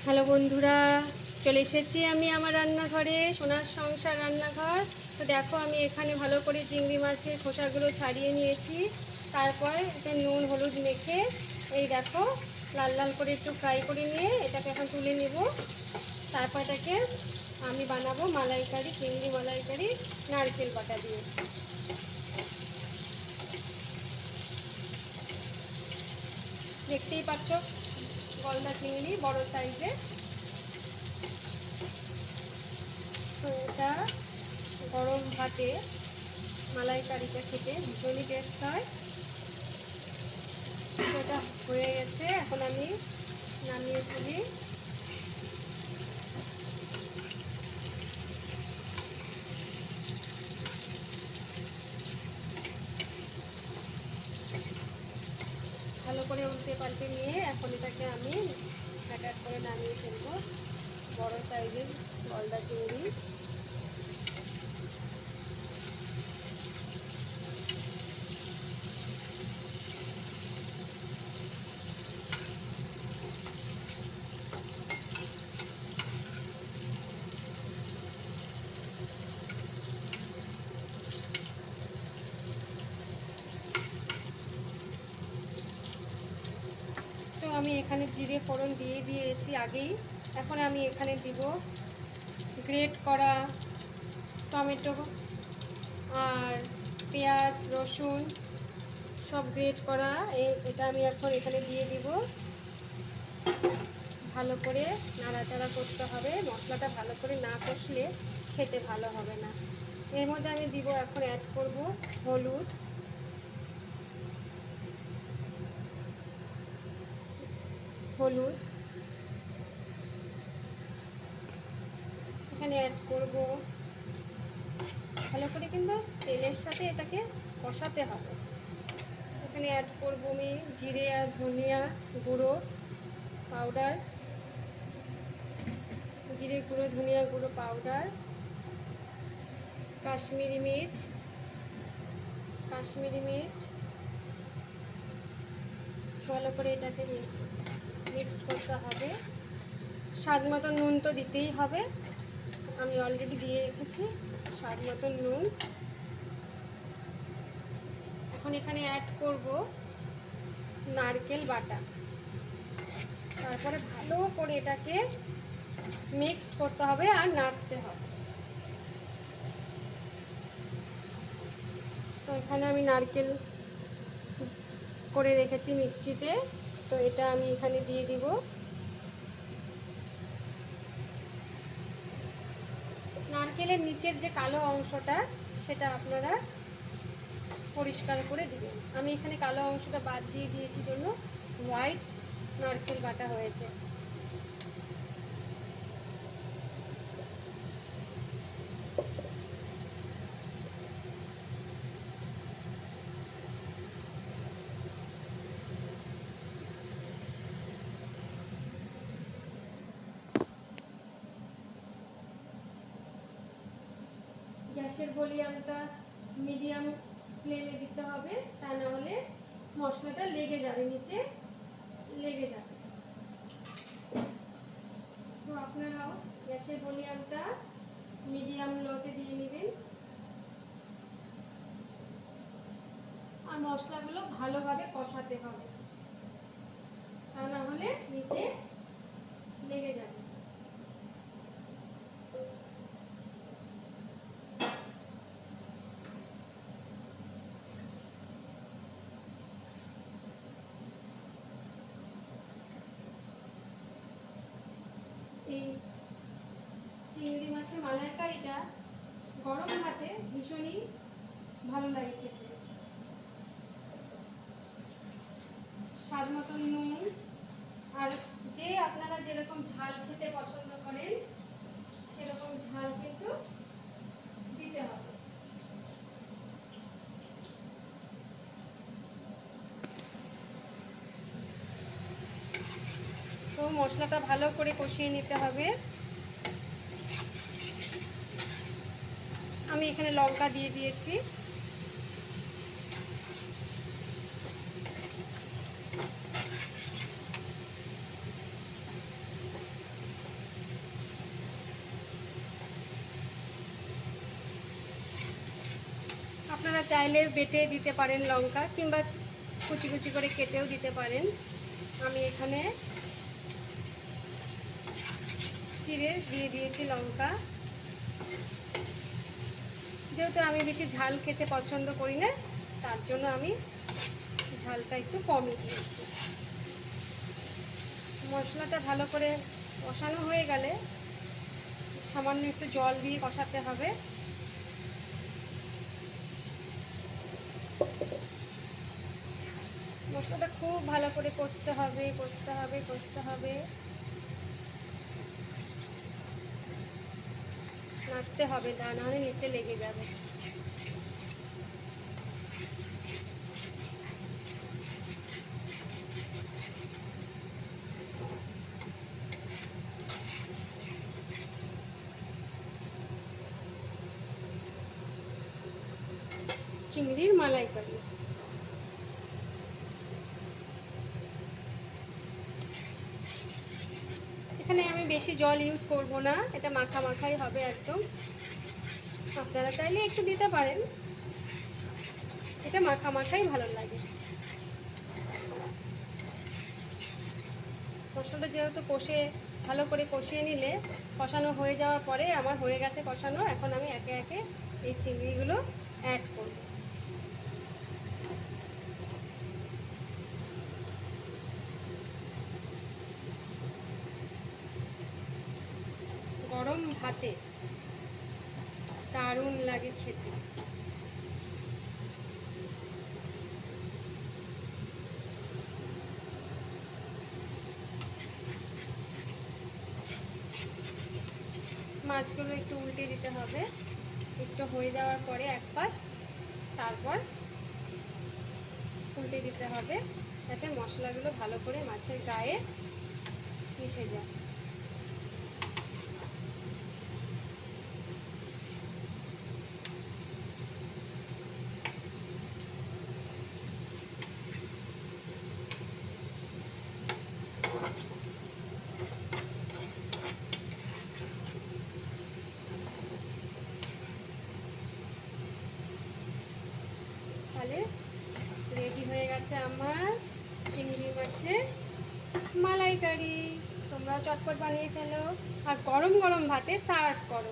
Hello বন্ধুরা, চলে এসেছি আমি আমার রান্নাঘরে, সোনার সংসার রান্নাঘর। তো দেখো, আমি এখানে ভালো করে চিংড়ি মাছের খোসাগুলো ছাড়িয়ে নিয়েছি। তারপর এটা নুন হলুদ মেখে এই দেখো লাল লাল করে একটু ফ্রাই করে নিয়ে এটাকে এখন তুলে নেব। তারপর এটাকে আমি বানাবো মালাইকারি, চিংড়ি মালাইকারি নারকেল বাটা দিয়ে। দেখতেই পাচ্ছ গলদা চিংড়ি বড় সাইজের। তো এটা গরম ভাতে মালাইকারিটা খেতে ভীষণই টেস্ট হয়। এটা হয়ে গেছে, এখন আমি নামিয়ে তুলি। ভালো করে উল্টে পাল্টে নিয়ে এখন এটাকে আমি এক এক করে নামিয়ে ফেলবো। বড় সাইজের গলদা চিংড়ি। তো আমি এখানে জিরে ফোড়ন দিয়ে দিয়েছি আগেই। এখন আমি এখানে দিব গ্রেট করা টমেটো আর পেঁয়াজ রসুন সব গ্রেট করা। এটা আমি এখন এখানে দিয়ে দিব। ভালো করে নাড়াচাড়া করতে হবে, মশলাটা ভালো করে না কষলে খেতে ভালো হবে না। এর মধ্যে আমি দিব, এখন অ্যাড করব হলুদ, হলুদ এখানে অ্যাড করব। ভালো করে কিন্তু তেলের সাথে এটাকে কষাতে হবে। এখানে অ্যাড করব আমি জিরে আর ধনিয়া গুঁড়ো পাউডার, জিরে গুঁড়ো ধনিয়া গুঁড়ো পাউডার, কাশ্মীরি মির্চ, ভালো করে এটাকে মিক্সড করতে হবে। স্বাদ মতো নুন তো দিতেই হবে, আমি অলরেডি দিয়ে রেখেছি স্বাদ মতো নুন। এখন এখানে অ্যাড করব নারকেল বাটা। তারপরে ভালো করে এটাকে মিক্সড করতে হবে আর নাড়তে হবে। তো এখানে আমি নারকেল করে রেখেছি মিক্সিতে, তো এটা আমি এখানে দিয়ে দিব। নারকেলের নিচের যে কালো অংশটা সেটা আপনারা পরিষ্কার করে দিবেন। আমি এখানে কালো অংশটা বাদ দিয়ে দিয়েছি জন্য হোয়াইট নারকেল বাটা হয়েছে। গ্যাসের ভলিউমটা মিডিয়াম ফ্লেমে দিতে হবে, তা না হলে মশলাটা লেগে যাবে, নিচে লেগে যাবে। তো আপনারাও গ্যাসের ভলিউমটা মিডিয়াম লোতে দিয়ে নেবেন আর মশলাগুলো ভালোভাবে কষাতে হবে, তা না হলে নিচে লেগে যাবে। এই চিংড়ি মাছের মালাইকারিটা গরম ভাতে ভীষণই ভালো লাগে খেতে। স্বাদ মতো নুন, আর যে আপনারা যেরকম ঝাল খেতে পছন্দ করেন সেরকম ঝাল কিন্তু দিতে হবে। তো মশলাটা ভালো করে কষিয়ে নিতে হবে। আমি এখানে লঙ্কা দিয়ে দিয়েছি। আপনারা চাইলে বেটে দিতে পারেন লঙ্কা, কিংবা কুচি কুচি করে কেটেও দিতে পারেন। আমি এখানে চিড়ে দিয়ে দিয়েছি লঙ্কা, যেহেতু আমি বেশি ঝাল খেতে পছন্দ করি না, তার জন্য আমি ঝালটা একটু কমই দিয়েছি। মশলাটা ভালো করে কষানো হয়ে গেলে সামান্য একটু জল দিয়ে কষাতে হবে। মশলাটা খুব ভালো করে কষতে হবে, কষতে হবে, কষতে হবে, নাড়তে হবে, তা নাহলে নিচে লেগে যাবে। চিংড়ির মালাইকারি। এখানে আমি বেশি জল ইউজ করব না, এটা মাখা মাখাই হবে একদম। আপনারা চাইলে একটু দিতে পারেন, এটা মাখা মাখাই ভালো লাগে। মশলাটা যেহেতু ভালো করে কষিয়ে নিলে, কষানো হয়ে যাওয়ার পরে আমার হয়ে গেছে কষানো। এখন আমি একে একে এই চিংড়িগুলো অ্যাড করব। গরম ভাতে দারুণ লাগে খেতে। মাছগুলো একটু উল্টে দিতে হবে, একটু হয়ে যাওয়ার পরে এক পাশ, তারপর উল্টে দিতে হবে, যাতে মশলাগুলো ভালো করে মাছের গায়ে মিশে যায়। তাহলে রেডি হয়ে গেছে আমার চিংড়ি মাছের মালাইকারি। তোমরাও চটপট বানিয়ে ফেলো আর গরম গরম ভাতে সার্ভ করো।